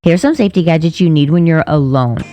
Here's some safety gadgets you need when you're alone.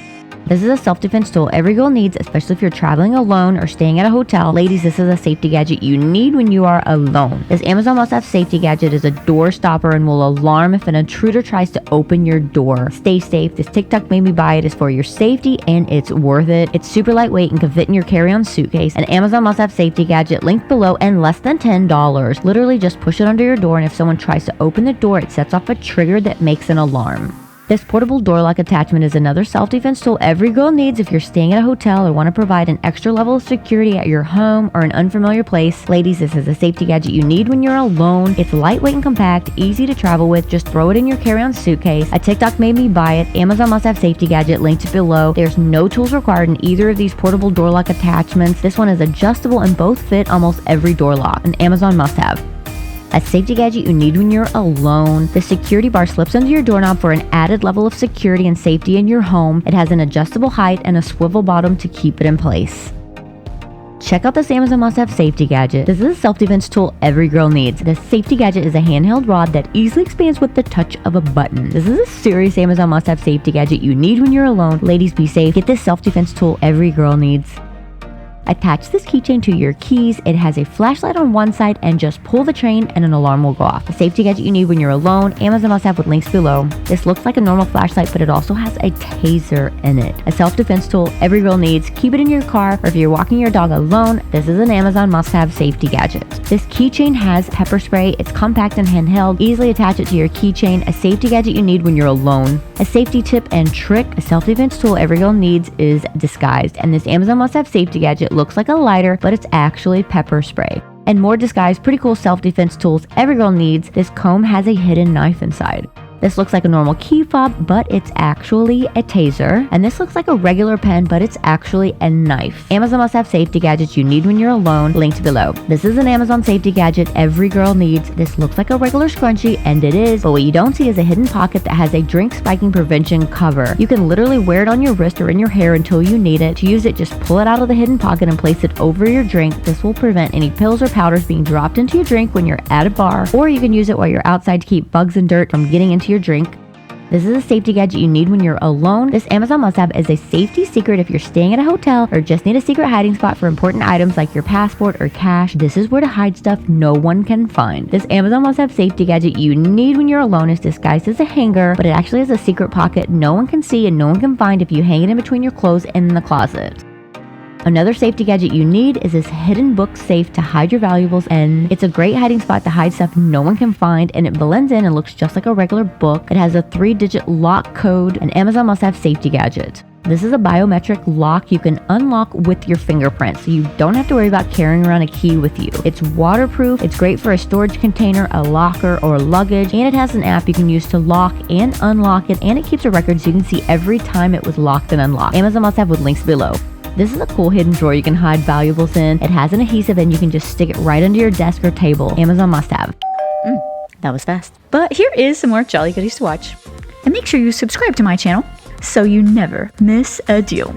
This is a self-defense tool every girl needs, especially if you're traveling alone or staying at a hotel. Ladies, this is a safety gadget you need when you are alone. This Amazon must-have safety gadget is a door stopper and will alarm if an intruder tries to open your door. Stay safe. This TikTok made me buy it is for your safety and it's worth it. It's super lightweight and can fit in your carry-on suitcase. An Amazon must-have safety gadget linked below and less than $10. Literally just push it under your door, and if someone tries to open the door, it sets off a trigger that makes an alarm. This portable door lock attachment is another self-defense tool every girl needs if you're staying at a hotel or want to provide an extra level of security at your home or an unfamiliar place. Ladies, this is a safety gadget you need when you're alone. It's lightweight and compact, easy to travel with. Just throw it in your carry-on suitcase. A TikTok made me buy it. Amazon must-have safety gadget linked below. There's no tools required in either of these portable door lock attachments. This one is adjustable and both fit almost every door lock. An Amazon must-have. A safety gadget you need when you're alone. The security bar slips under your doorknob for an added level of security and safety in your home. It has an adjustable height and a swivel bottom to keep it in place. Check out this Amazon must-have safety gadget. This is a self-defense tool every girl needs. This safety gadget is a handheld rod that easily expands with the touch of a button. This is a serious Amazon must-have safety gadget you need when you're alone. Ladies, be safe. Get this self-defense tool every girl needs. Attach this keychain to your keys. It has a flashlight on one side and just pull the chain and an alarm will go off. A safety gadget you need when you're alone. Amazon must-have with links below. This looks like a normal flashlight, but it also has a taser in it. A self-defense tool every girl needs. Keep it in your car, or if you're walking your dog alone, this is an Amazon must-have safety gadget. This keychain has pepper spray. It's compact and handheld. Easily attach it to your keychain. A safety gadget you need when you're alone. A safety tip and trick. A self-defense tool every girl needs is disguised, and this Amazon must-have safety gadget looks like a lighter, but it's actually pepper spray. And more disguised, pretty cool self-defense tools every girl needs. This comb has a hidden knife inside. This looks like a normal key fob, but it's actually a taser. And this looks like a regular pen, but it's actually a knife. Amazon must-have safety gadgets you need when you're alone, linked below. This is an Amazon safety gadget every girl needs. This looks like a regular scrunchie, and it is, but what you don't see is a hidden pocket that has a drink spiking prevention cover. You can literally wear it on your wrist or in your hair until you need it. To use it, just pull it out of the hidden pocket and place it over your drink. This will prevent any pills or powders being dropped into your drink when you're at a bar, or you can use it while you're outside to keep bugs and dirt from getting into your drink. This is a safety gadget you need when you're alone. This Amazon must-have is a safety secret if you're staying at a hotel or just need a secret hiding spot for important items like your passport or cash. This is where to hide stuff no one can find. This Amazon must-have safety gadget you need when you're alone is disguised as a hanger, but it actually has a secret pocket no one can see and no one can find if you hang it in between your clothes in the closet. Another safety gadget you need is this hidden book safe to hide your valuables in. It's a great hiding spot to hide stuff no one can find, and it blends in and looks just like a regular book. It has a 3-digit lock code. An Amazon must-have safety gadget. This is a biometric lock you can unlock with your fingerprint, so you don't have to worry about carrying around a key with you. It's waterproof, it's great for a storage container, a locker, or luggage, and it has an app you can use to lock and unlock it, and it keeps a record so you can see every time it was locked and unlocked. Amazon must-have with links below. This is a cool hidden drawer you can hide valuables in. It has an adhesive and you can just stick it right under your desk or table. Amazon must-have. That was fast. But here is some more Jolly Goodies to watch. And make sure you subscribe to my channel so you never miss a deal.